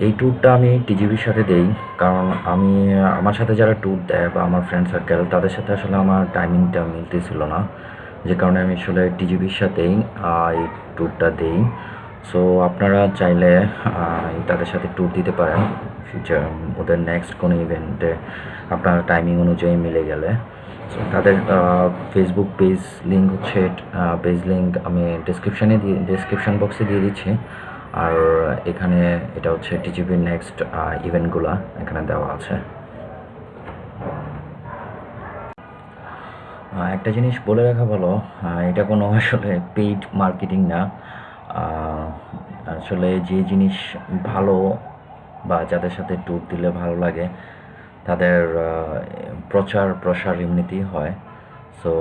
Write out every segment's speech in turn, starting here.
এই ট্যুরটা আমি টিজিবির সাথে দেই, কারণ আমি আমার সাথে যারা ট্যুর দেয় বা আমার ফ্রেন্ড সার্কেল তাদের সাথে আসলে আমার টাইমিংটা মিলতেছিল না, যে কারণে আমি আসলে টিজিবির সাথেই এই ট্যুরটা দেই। সো আপনারা চাইলে তাদের সাথে ট্যুর দিতে পারেন ফিউচার, ওদের নেক্সট কোনো ইভেন্টে আপনার টাইমিং অনুযায়ী মিলে গেলে। সো তাদের ফেসবুক পেজ লিঙ্ক হচ্ছে, পেজ লিঙ্ক আমি ডেসক্রিপশন বক্সে দিয়ে দিচ্ছি। আর এখানে এটা হচ্ছে টিজিবির নেক্সট ইভেন্টগুলো এখানে দেওয়া আছে। একটা জিনিস বলে রাখা ভালো, এটা কোনো আসলে পেইড মার্কেটিং না। আসলে যে জিনিস ভালো বা যাদের সাথে ট্যুর দিলে ভালো লাগে তাদের প্রচার প্রসার এমনিতেই হয়। সো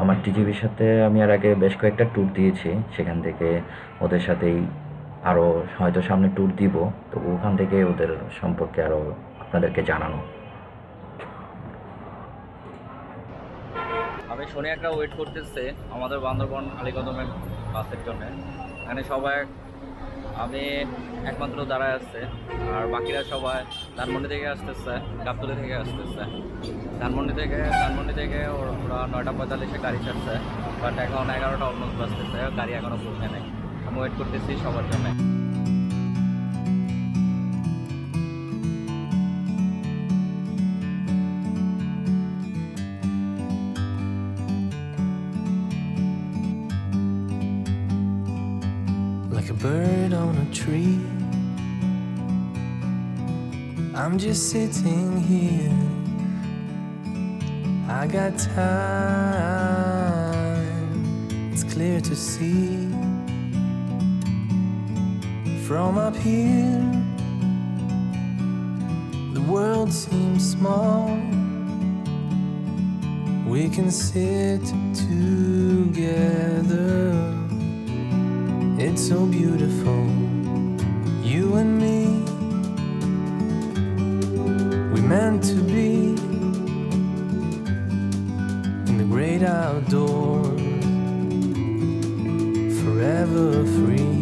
আমার টিজিবির সাথে আমি আর আগে বেশ কয়েকটা ট্যুর দিয়েছি, সেখান থেকে ওদের সাথেই আরও হয়তো সামনে ট্যুর দিব, তো ওখান থেকে ওদের সম্পর্কে আরও আপনাদেরকে জানানো। আমি শুনে একটা ওয়েট করতেছে আমাদের বান্দরবন আলীকদমের বাসের জন্য। এখানে সবাই, আমি একমাত্র দাঁড়ায় আসছে, আর বাকিরা সবাই ধানমন্ডি থেকে আসতেছে, গাবতলী থেকে আসতেছে। ধানমন্ডি থেকে ওরা 9:45-এ গাড়ি ছাড়ছে, বাট এখন 11টা অলমোস্ট বাজতেছে, গাড়ি এখনও পৌঁছে নেই। আমি ওয়েট করতেছি সবার জন্য। Like a bird on a tree, I'm just sitting here. I got time, it's clear to see. From up here, the world seems small. We can sit together. It's so beautiful, you and me. We meant to be in the great outdoors, forever free.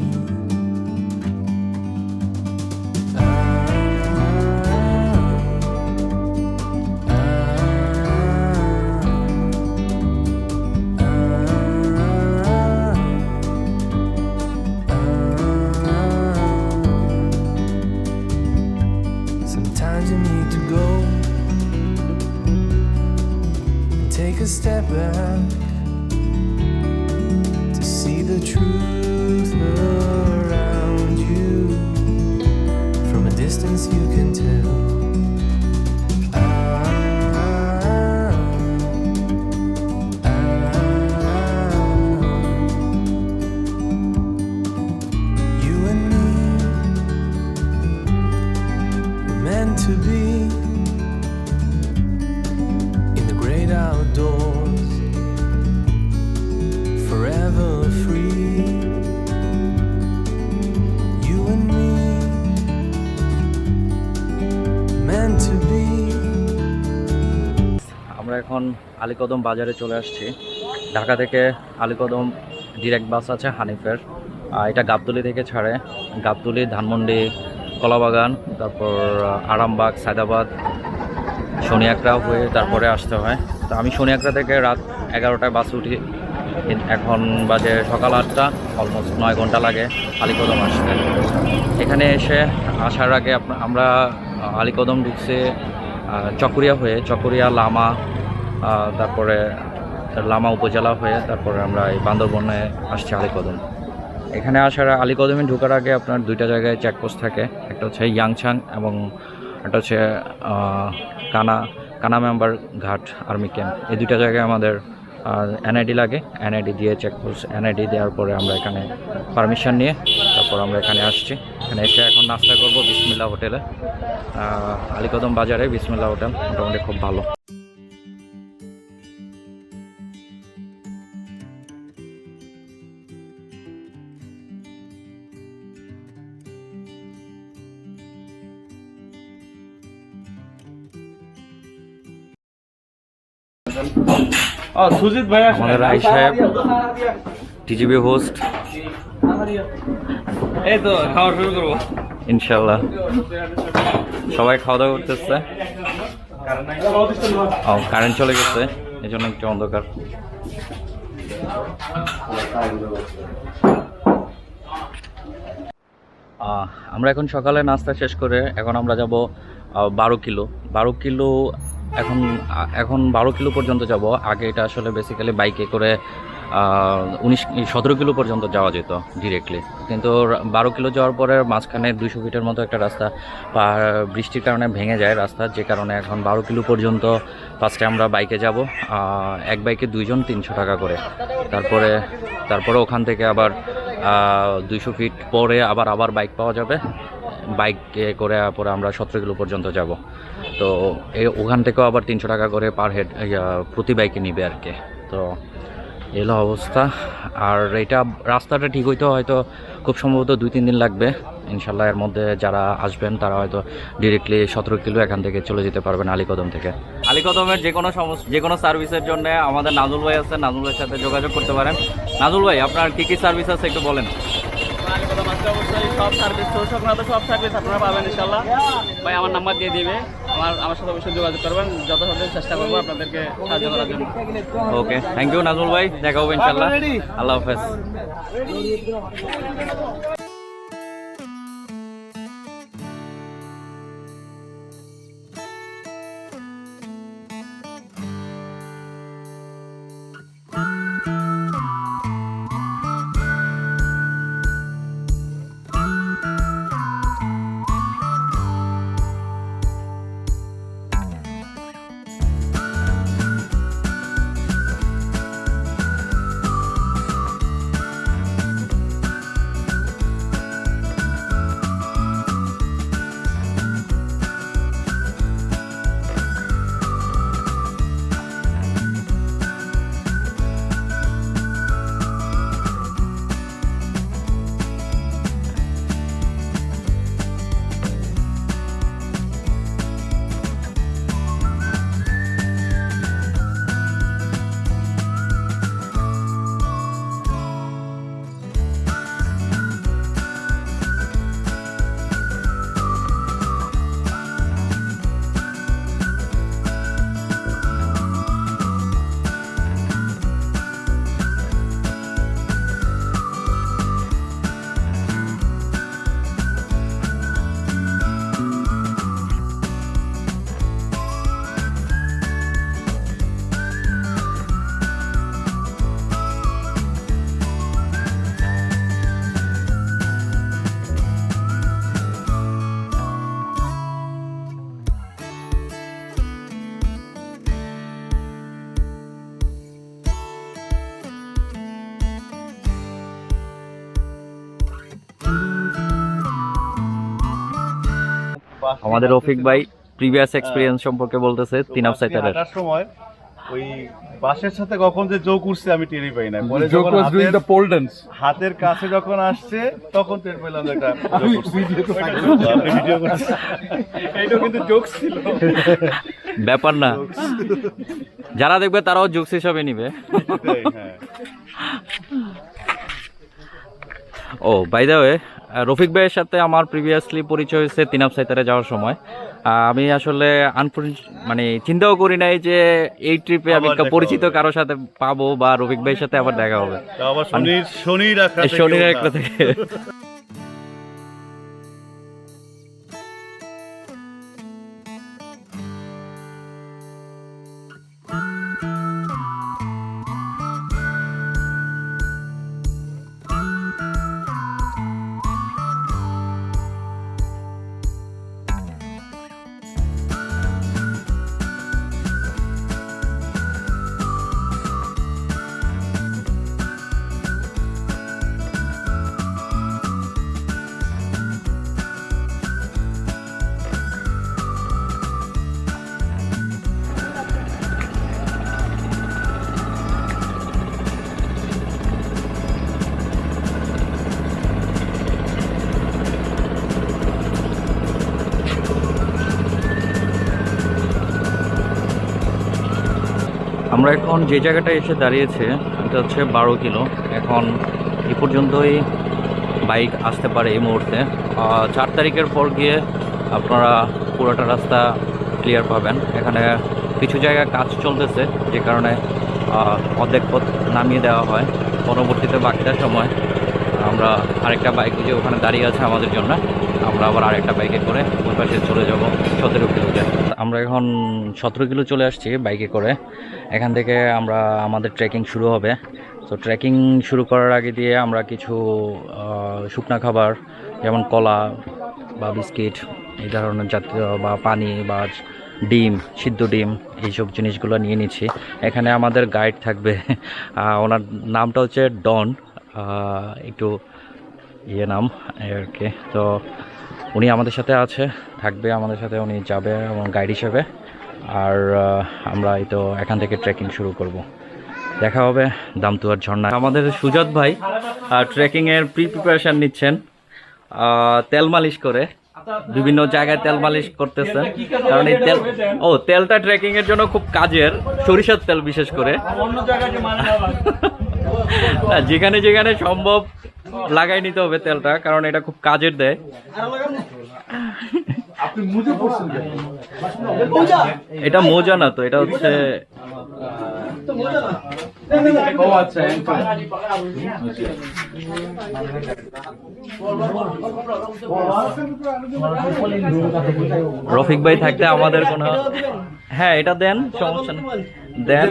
Sometimes you need to go and take a step back to see the truth around you. From a distance you can tell. You and me, we're meant to be in the great outdoors, forever free. You and me, meant to be. আমরা এখন আলীকদম বাজারে চলে আসছি। ঢাকা থেকে Alikadam direct বাস আছে হানিফের। এটা গাবতলী থেকে ছাড়ে, গাবতলী, ধানমন্ডি, কলাবাগান, তারপর আরামবাগ, সায়দাবাদ, শনিয়াকড়া হয়ে তারপরে আসতে হয়। তো আমি শনিয়াকড়া থেকে রাত 11টায় বাসে উঠি, এখন বাজে সকাল 8টা, অলমোস্ট 9 ঘন্টা লাগে আলীকদম আসতে। এখানে এসে আসার আগে আমরা আলীকদম ঢুকছে চকরিয়া হয়ে, চকরিয়া, লামা, তারপরে লামা উপজেলা হয়ে তারপরে আমরা এই বান্দরবনে আসছি আলীকদম। এখানে আসার আলীকদমে ঢোকার আগে আপনার দুইটা জায়গায় চেকপোস্ট থাকে, একটা হচ্ছে ইয়াংছাং এবং একটা হচ্ছে কানা মেম্বার ঘাট আর্মি ক্যাম্প। এই দুইটা জায়গায় আমাদের এনআইডি লাগে, এনআইডি দিয়ে চেকপোস্ট, এনআইডি দেওয়ার পরে আমরা এখানে পারমিশন নিয়ে তারপর আমরা এখানে আসছি। এখানে এসে এখন নাস্তা করব বিসমিল্লাহ হোটেলে, আলীকদম বাজারে বিসমিল্লাহ হোটেল, মোটামুটি খুব ভালো। সুজিত ভাই আমাদের রাই সাহেব টিজিবি হোস্ট। এই তো খাওয়া শুরু করবো। ইনশাল্লাহ। সবাই খাওয়া দাওয়া করতেছে। ও, কারেন্ট চলে গেছে, এই জন্য একটু অন্ধকার। আমরা এখন সকালে নাস্তা শেষ করে এখন আমরা যাব 12 কিলো। 12 কিলো এখন এখন 12 কিলো পর্যন্ত যাব। আগে এটা আসলে বেসিক্যালি বাইকে করে 17 কিলো পর্যন্ত যাওয়া যেত ডিরেক্টলি, কিন্তু 12 কিলো যাওয়ার পরে মাঝখানে 200 ফিটের মতো একটা রাস্তা বৃষ্টির কারণে ভেঙে যায় রাস্তা, যে কারণে এখন 12 কিলো পর্যন্ত ফার্স্টে আমরা বাইকে যাব। এক বাইকে 2 জন 300 টাকা করে। তারপরে ওখান থেকে আবার 200 ফিট পরে আবার বাইক পাওয়া যাবে। বাইকে করে পরে আমরা 17 কিলো পর্যন্ত যাব। তো ওখান থেকেও আবার 300 টাকা করে পার হেড প্রতি বাইকে নিবে আর কি। তো এলো অবস্থা। আর এটা রাস্তাটা ঠিক হইতে হয়তো খুব সম্ভবত 2-3 দিন লাগবে ইনশাল্লাহ। এর মধ্যে যারা আসবেন তারা হয়তো ডিরেক্টলি 17 কিলো এখান থেকে চলে যেতে পারবেন আলীকদম থেকে। আলীকদমের যে কোনো সার্ভিসের জন্য আমাদের নাজুল ভাই আছে, নাজুল ভাইয়ের সাথে যোগাযোগ করতে পারেন। নাজুল ভাই, আপনার কী কী সার্ভিস আছে একটু বলেন। আলীকদম আসলে অবশ্যই সব সার্ভিস, সব সার্ভিস আপনারা পাবেন ইনশাল্লাহ। ভাই আমার নাম্বার দিয়ে দিবে, আমার সাথে অবশ্যই যোগাযোগ করবেন, যথাযথ চেষ্টা করবো আপনাদেরকে সাহায্য করার জন্য। ওকে, থ্যাংক ইউ নাজুল ভাই, দেখা হবে ইনশাল্লাহ। আল্লাহ হাফেজ। আমাদের রফিক ভাই প্রিভিয়াস এক্সপেরিয়েন্স সম্পর্কে বলতেছে। তিন আপ সাইটারের সময় ওই বাসের সাথে কখন যে যোগ উঠছে আমি টেরই পাই না, পরে যখন হাতের কাছে যখন আসছে তখন টের পেলাম একটা ভিডিও করছি। এইটা কিন্তু জোক ছিল, ব্যাপার না, যারা দেখবে তারাও জোকস হিসাবে নিবে। ও বাই দ্য ওয়ে, রফিক ভাইয়ের সাথে আমার প্রিভিয়াসলি পরিচয় হয়েছে তিন আপ সাইতারে যাওয়ার সময়। আমি আসলে মানে চিন্তাও করি নাই যে এই ট্রিপে আমি পরিচিত কারোর সাথে পাবো বা রফিক ভাইয়ের সাথে আবার দেখা হবে শনির একটা থেকে। আমরা এখন যে জায়গাটা এসে দাঁড়িয়েছে এটা হচ্ছে 12 কিলো। এখন এই পর্যন্তই বাইক আসতে পারে এই মুহূর্তে। 4 তারিখের পর গিয়ে আপনারা পুরোটা রাস্তা ক্লিয়ার পাবেন। এখানে কিছু জায়গায় কাজ চলতেছে, যে কারণে অর্ধেক পথ নামিয়ে দেওয়া হয়। পরবর্তীতে বাকিটা সময় আমরা আরেকটা বাইক যে ওখানে দাঁড়িয়ে আছে আমাদের জন্য, আমরা আবার আরেকটা বাইকে করে ওই পাশে চলে যাব 17 কিলোতে। আমরা এখন 17 কিলো চলে আসছি বাইকে করে। এখান থেকে আমরা আমাদের ট্রেকিং শুরু হবে। তো ট্রেকিং শুরু করার আগে দিয়ে আমরা কিছু শুকনা খাবার যেমন কলা বা বিস্কিট এই ধরনের জাতীয় বা পানি বা ডিম, সিদ্ধ ডিম, এইসব জিনিসগুলো নিয়ে নিচ্ছি। এখানে আমাদের গাইড থাকবে, ওনার নামটা হচ্ছে ডন, একটু নাম আর কি। তো উনি আমাদের সাথে থাকবে আমাদের সাথে, উনি যাবে এবং গাইড হিসেবে। আর আমরা এই তো এখান থেকে ট্রেকিং শুরু করব। দেখা হবে দামতুয়ার ঝর্ণা। আমাদের সুজাত ভাই ট্রেকিংয়ের প্রিপারেশান নিচ্ছেন, তেল মালিশ করে বিভিন্ন জায়গায় তেল মালিশ করতেছেন। কারণ এই তেলটা ট্রেকিংয়ের জন্য খুব কাজের, সরিষার তেল বিশেষ করে। যেখানে যেখানে সম্ভব লাগাই নিতে হবে তেলটা, কারণ এটা খুব কাজের দেয়। এটা মোজা না তো, এটা হচ্ছে রফিক ভাই থাকতে আমাদের কোনো, হ্যাঁ এটা দেন, সমস্যা নেই, দেন।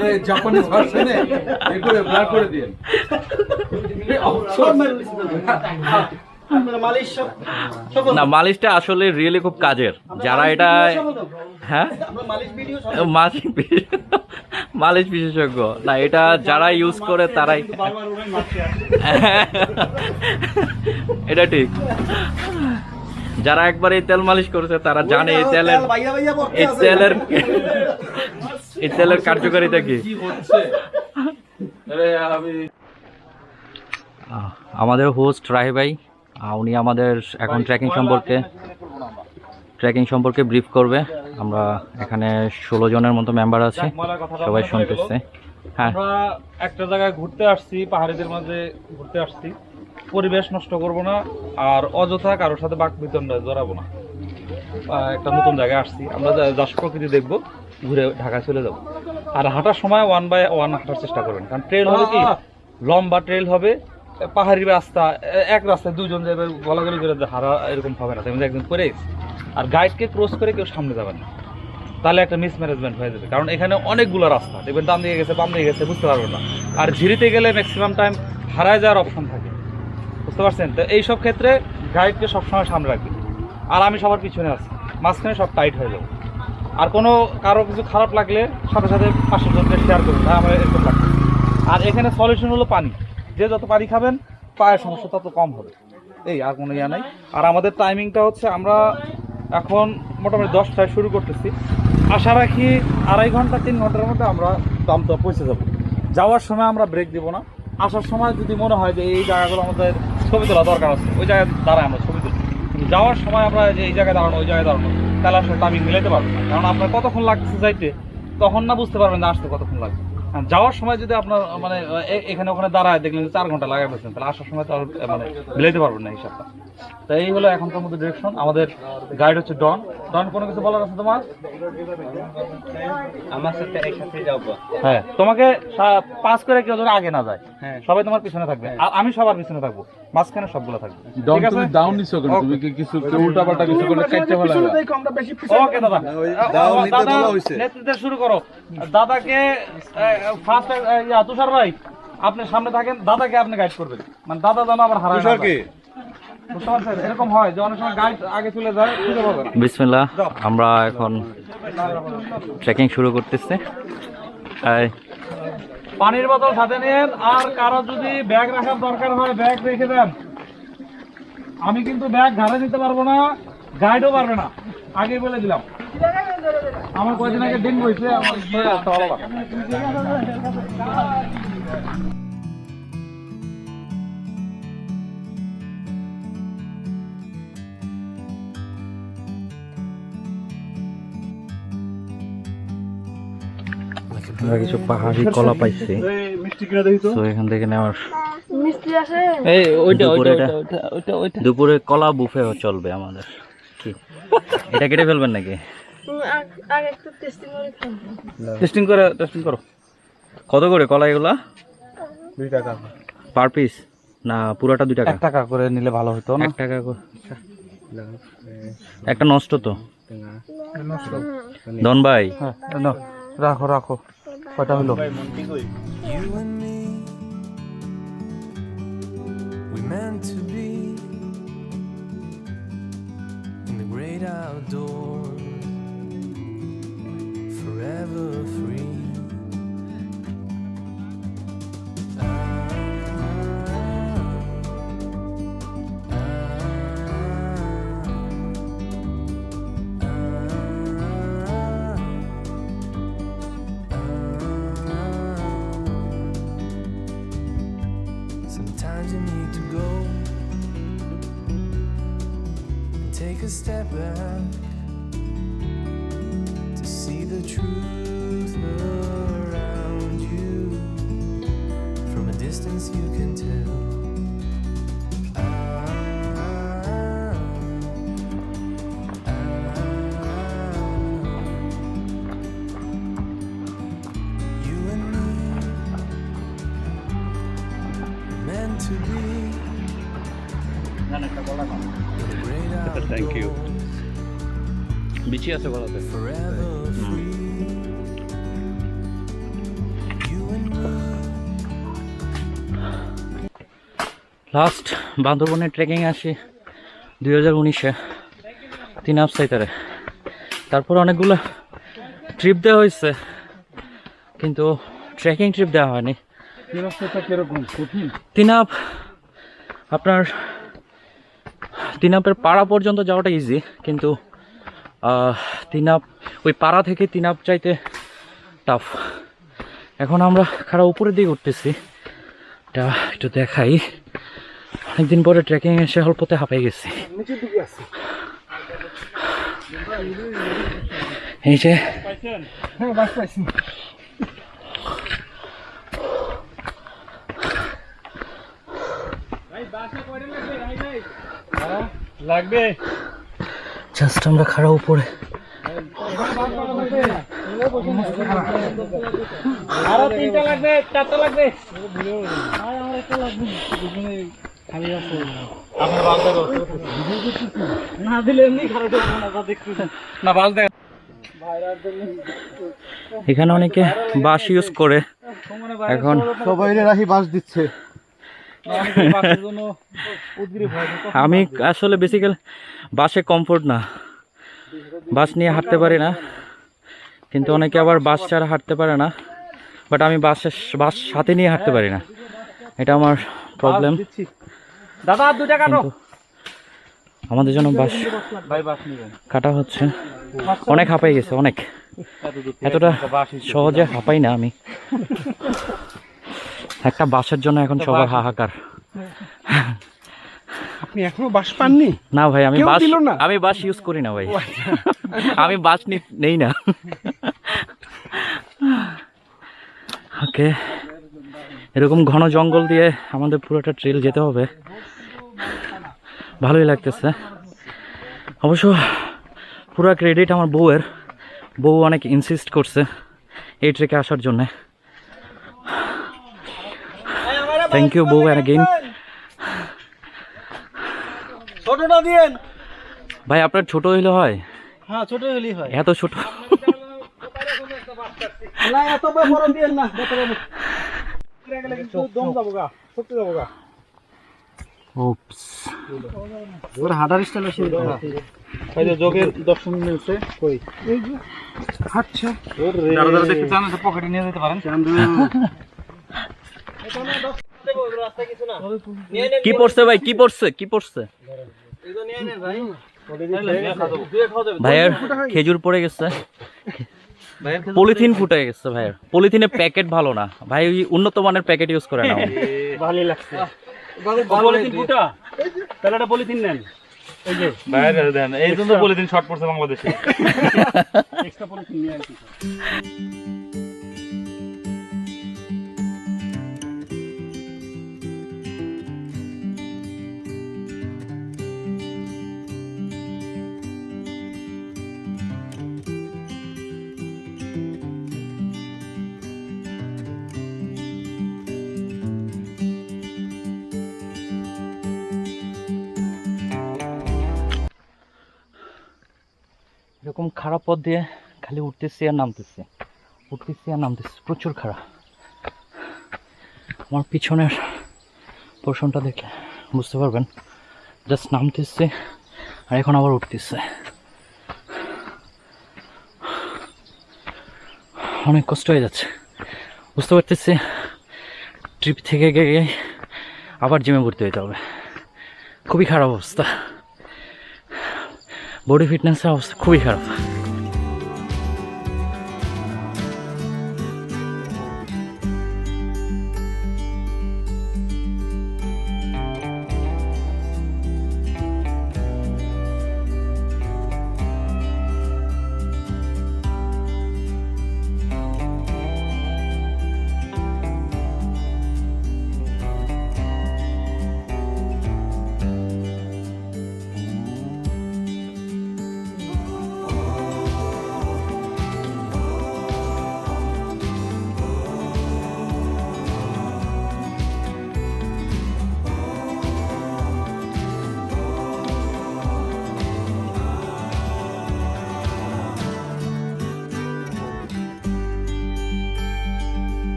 না, মালিশটা আসলে রিয়েলি খুব কাজের। যারা এটা, হ্যাঁ মালিশ বিশেষজ্ঞ না, এটা যারা ইউজ করে তারাই, এটা ঠিক। যারা একবার এই তেল মালিশ করেছে তারা জানে এই তেলের কার্যকারিতা কি। আমাদের হোস্ট রাহি ভাই, উনি আমাদের এখন ট্রেকিং সম্পর্কে ব্রিফ করবে। আমরা এখানে 16 জনের মতো মেম্বার আছে, সবাই শুনতেছে। হ্যাঁ, আমরা একটা জায়গায় ঘুরতে আসছি, পাহাড়িদের মাঝে ঘুরতে আসছি। পরিবেশ নষ্ট করব না, আর অযথা কারোর সাথে বাক বিতণ্ডা জড়াবো না। একটা নতুন জায়গায় আসছি, আমরা যশ প্রকৃতি দেখবো, ঘুরে ঢাকায় চলে যাব। আর হাঁটার সময় 1 by 1 হাঁটার চেষ্টা করবেন, কারণ ট্রেল হবে কি, লম্বা ট্রেল হবে, পাহাড়ি রাস্তা, এক রাস্তায় দুজন যাবে, গলাগলি করে হারা এরকম হবে না। তেমনি একদিন করে, আর গাইডকে ক্রস করে কেউ সামনে যাবেন না, তাহলে একটা মিসম্যানেজমেন্ট হয়ে যাবে। কারণ এখানে অনেকগুলো রাস্তা দেখবেন, ডান দিকে গেছে বাম দিকে গেছে বুঝতে পারবেন না। আর ঝিরিতে গেলে ম্যাক্সিমাম টাইম হারায় যাওয়ার অপশন থাকে, বুঝতে পারছেন? তো এইসব ক্ষেত্রে গাইডকে সবসময় সামনে রাখবেন। আর আমি সবার পিছনে আছি, মাঝখানে সব টাইট হয়ে যাবে। আর কারো কিছু খারাপ লাগলে সাথে সাথে পাশের জনকে শেয়ার করুন, তাই আমার এরকম লাগবে। আর এখানে সলিউশন হলো পানি। যে যত পানি খাবেন পায়ের সমস্যা তত কম হবে, এই আর কোনো ইয়া নাই। আর আমাদের টাইমিংটা হচ্ছে, আমরা এখন মোটামুটি 10টায় শুরু করতেছি। আশা রাখি 2.5 ঘন্টা 3 ঘন্টার মধ্যে আমরা দামতুয়া পৌঁছে যাব। যাওয়ার সময় আমরা ব্রেক দেবো না। আসার সময় যদি মনে হয় যে এই জায়গাগুলো আমাদের ছবি তোলা দরকার আছে, ওই জায়গায় দাঁড়ায় আমরা ছবি তুলি। কিন্তু যাওয়ার সময় আমরা যে এই জায়গায় দাঁড়ানো ওই জায়গায় দাঁড়ানো, তাহলে আসলে টাইমিং মিলাইতে পারবো না। কারণ আপনার কতক্ষণ লাগতেছে যাইতে, তখন না বুঝতে পারবেন যে আসতে কতক্ষণ লাগবে। যাওয়ার সময় যদি আপনার মানে এখানে ওখানে দাঁড়ায় দেখলেন 4 ঘন্টা লাগাই বলছেন, তাহলে আসার সময় তো আর মানে মিলাইতে পারবেন না হিসাবটা। তো এই হলো এখনকার মধ্যে ডিরেকশন। আমাদের গাইড হচ্ছে ডন। কোনো কিছু বলার আছে তোমার? আমার সাথে একসাথে যাবো। হ্যাঁ, তোমাকে পাস করে কেউ যেন আগে না যায়, সবাই তোমার পিছনে থাকবে, আর আমি সবার পিছনে থাকবো, মাঝখানে সবগুলো থাকবে। ঠিক আছে? ডাউন নিছো কেন? তুমি কি কিছু উল্টা পাল্টা কিছু করলে কাটতে ভালো লাগে? ওকে দাদা, নেতৃত্ব শুরু করো। দাদাকে ফার্স্ট, তুষার ভাই আপনি সামনে থাকেন, দাদাকে আপনি গাইড করবেন, মানে দাদা যেন আবার হারায় না যায়। এরকম হয় যে অনেক সময় গাইড আগে চলে যায়, খুঁজে পাবে না। বিসমিল্লাহ, আমরা এখন ট্রেকিং শুরু করতেছি। পানির বোতল সাথে নিন, আর কারো যদি ব্যাগ রাখার দরকার হয় ব্যাগ রেখে দেন। আমি কিন্তু ব্যাগ ঘাড়ে নিতে পারবো না, গাইডও পারবে না, আগে বলে দিলাম। আমার কয়েকদিন আগে দিন বইছে, আমার আমরা কিছু পাহাড়ি কলা পাইছি, তো এখান থেকে নেওয়ার মিস্ত্রি আছে এই ওইটা দুপুরে ওইটা এটা- ওইটা ওইটা ওইটা দুপুরে কলা বুফে চলবে আমাদের। কি এটা কেটে ফেলবেন নাকি? তুমি আগে একটু টেস্টিং করে খাও টেস্টিং করো। কত করে কলা এগুলা? 2 টাকা। পার পিস না পুরোটা 2 টাকা? 1 টাকা করে নিলে ভালো হতো না? 1 টাকা করে। একটা নষ্ট তো। দন ভাই হ্যাঁ নাও, রাখো রাখো। কয়টা হলো? You and me, we meant to be in the great outdoors, forever free. Sometimes you need to go and take a step back to see the truth around you. From a distance you can tell. You and me meant to be in the great outdoors, বিচি আছে কলাতে। forever free. You and me. Last বান্দরবনে trekking আসি 2019-এ 3 আপসাইটারে। তারপর অনেকগুলো trip দেওয়া হয়েছে কিন্তু ট্রেকিং ট্রিপ দেওয়া হয়নি। তিনাপ আপনার তিনাপের পাড়া পর্যন্ত যাওয়াটা ইজি, কিন্তু তিনাপ ওই পাড়া থেকে তিনাপ চাইতে টাফ। এখন আমরা খাড়া উপরের দিকে উঠতেছি, এটা একটু দেখাই। অনেকদিন পরে ট্রেকিং এসে অল্পতে হাঁপাই গেছি। এই যে লাগবে। জাস্ট আমরা খাড়া উপরে। আরো 3টা লাগবে, 4টা লাগবে। আপনার বাল দেখো। না দিলে এমনি খারাপ হবে না, যা দেখতেছেন। না বাল দেখ। এখানে অনেকে বাঁশ ইউজ করে। এখন সবাই রাহি বাস দিচ্ছে। আমি আসলে বেসিক্যালি বাসে কমফোর্ট না, বাস নিয়ে হাঁটতে পারি না, কিন্তু অনেকে আবার বাস ছাড়া হাঁটতে পারে না। বাট আমি বাস সাথে নিয়ে হাঁটতে পারি না, এটা আমার প্রবলেম। দাদা 2 টাকা দাও। আমাদের জন্য বাস ভাই বাস নিবেন। কাটা হচ্ছে। অনেক হাঁপাই গেছে, অনেক। এতটা সহজে হাঁপাই না আমি। একটা বাসের জন্য এখন সবার হাহাকার। আপনি এখনো বাস পাননি? না ভাই, কেউ দিল না? আমি বাস ইউজ করি না ভাই। আমি বাস নেই না। ওকে, এরকম ঘন জঙ্গল দিয়ে আমাদের পুরোটা ট্রেল যেতে হবে। ভালোই লাগতেছে অবশ্য। পুরো ক্রেডিট আমার বউয়ের। বউ অনেক ইনসিস্ট করছে এই ট্রেকে আসার জন্যে। থ্যাংক ইউ বউ অ্যাগেইন। ছোটটা দিয়েন। ভাই আপনার ছোট হইলে হয়? হ্যাঁ ছোট হলেই হয়। এত ছোট না এত বড় দিয়েন না, কত বড় গেলে কিন্তু দম যাবো গা, শক্তি যাবো গা। ওপস, ওর হাঁটার স্টাইল আছে। এই যে যোগের দর্শন মিলছে কই এই যে আচ্ছা ওরে যারা যারা দেখতে চান তো পকেটে নিয়ে যেতে পারেন। কি পড়ছে ভাই, কি পড়ছে, কি পড়ছে? ভাইয়ের খেজুর পড়ে গেছে, পলিথিন ফুটে গেছে ভাইয়ের। পলিথিনের প্যাকেট ভালো না ভাই, ওই উন্নত মানের প্যাকেট ইউজ করে না। ভালোই লাগছে। পলিথিন ফুটা, তাহলে একটা পলিথিন নেন। এই যে বাইরে দেন, এই জন্য পলিথিন শর্ট পড়ছে বাংলাদেশে। এক্সট্রা পলিথিন নিয়ে আসি। এরকম খারাপ পথ দিয়ে খালি উঠতেছি আর নামতেছি, প্রচুর খারাপ। আমার পিছনের পোর্শনটা দেখলে বুঝতে পারবেন, জাস্ট নামতেছে আর এখন আবার উঠতেছে। অনেক কষ্ট হয়ে যাচ্ছে, বুঝতে পারতেছি ট্রিপ থেকে গিয়ে আবার জিমে ভর্তি হইতে হবে। খুবই খারাপ অবস্থা, বডি ফিটনেসের অবস্থা খুবই খারাপ।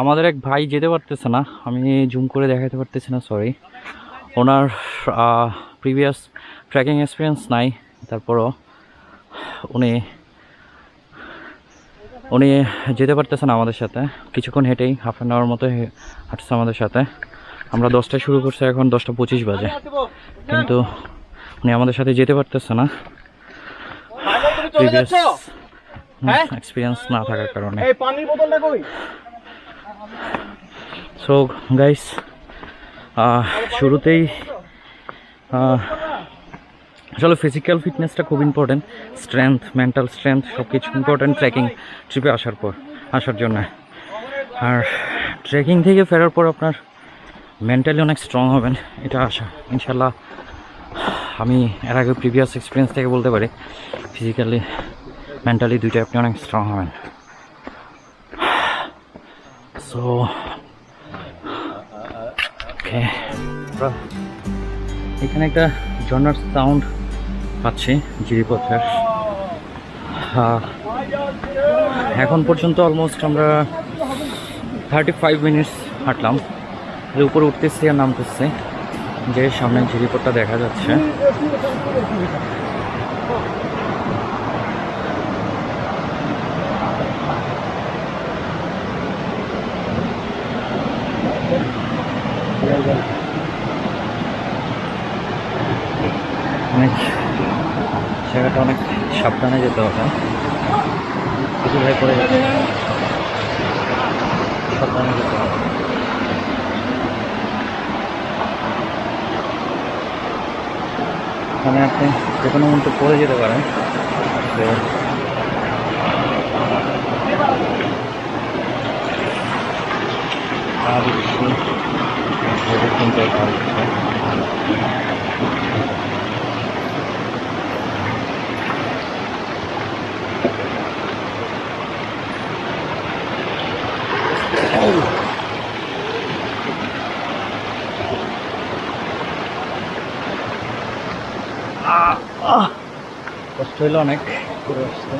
আমাদের এক ভাই যেতে পারতেছে না, আমি জুম করে দেখাতে পারতেছি না, সরি। ওনার প্রিভিয়াস ট্রেকিং এক্সপিরিয়েন্স নাই, তারপরও উনি উনি যেতে পারতেছে না আমাদের সাথে। কিছুক্ষণ হেঁটেই হাফ অ্যান আওয়ার মতো হাঁটছে আমাদের সাথে। আমরা 10টায় শুরু করছি, এখন 10টা 25 বাজে, কিন্তু উনি আমাদের সাথে যেতে পারতেছে না প্রিভিয়াস এক্সপিরিয়েন্স না থাকার কারণে। সো গাইস, শুরুতেই আসলে ফিজিক্যাল ফিটনেসটা খুব ইম্পর্টেন্ট, স্ট্রেংথ, মেন্টাল স্ট্রেংথ সব কিছু ইম্পর্টেন্ট ট্রেকিং ট্রিপে আসার জন্য। আর ট্রেকিং থেকে ফেরার পর আপনার মেন্টালি অনেক স্ট্রং হবেন, এটা আশা ইনশাল্লাহ। আমি এর আগে প্রিভিয়াস এক্সপিরিয়েন্স থেকে বলতে পারি, ফিজিক্যালি মেন্টালি দুইটাই আপনি অনেক স্ট্রং হবেন। সো ওকে, এখানে একটা ঝর্ণার সাউন্ড পাচ্ছি জিরিপথের। এখন পর্যন্ত অলমোস্ট আমরা 35 মিনিটস হাঁটলাম, এর উপরে উঠতেছি আর নামতেছি, যে সামনে জিরিপথটা দেখা যাচ্ছে। অনেক জায়গাটা অনেক সাবধানে যেতে হবে, কিছু ভাই করে সাবধানে যেতে হবে। এখানে আপনি যে কোনো মুহূর্তে পড়ে যেতে পারেন, তো আর চিন্তা করা হচ্ছে। কষ্ট হইলো অনেক করে আসতে,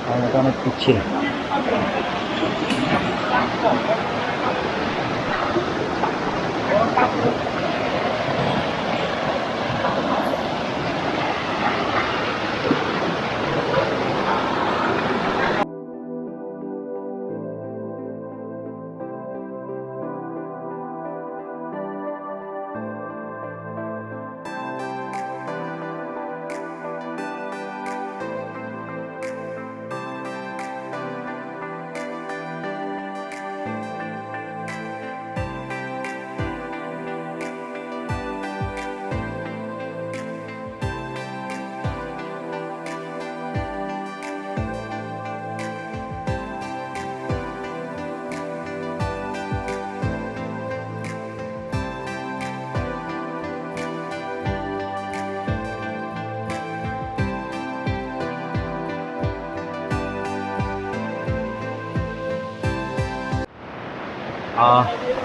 আর এটা অনেক পিচ্ছিল।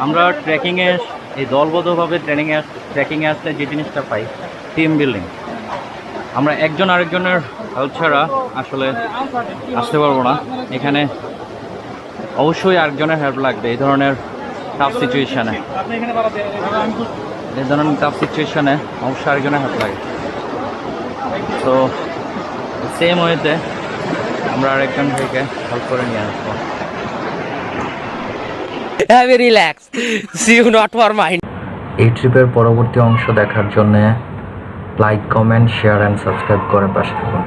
আমরা ট্রেকিংয়ে এই দলবদ্ধভাবে ট্রেকিংয়ে আসলে যে জিনিসটা পাই, টিম বিল্ডিং। আমরা একজন আরেকজনের হেল্প ছাড়া আসলে আসতে পারবো না। এখানে অবশ্যই আরেকজনের হেল্প লাগবে এই ধরনের টাফ সিচুয়েশানে। অবশ্যই আরেকজনের হেল্প লাগে। তো সেম ওয়েতে আমরা আরেকজন ভাইকে হেল্প করে নিয়ে আসবো। relax. See you not for mine. এই ট্রিপের পরবর্তী অংশ দেখার জন্য like, comment, share and subscribe করে পাশে থাকুন।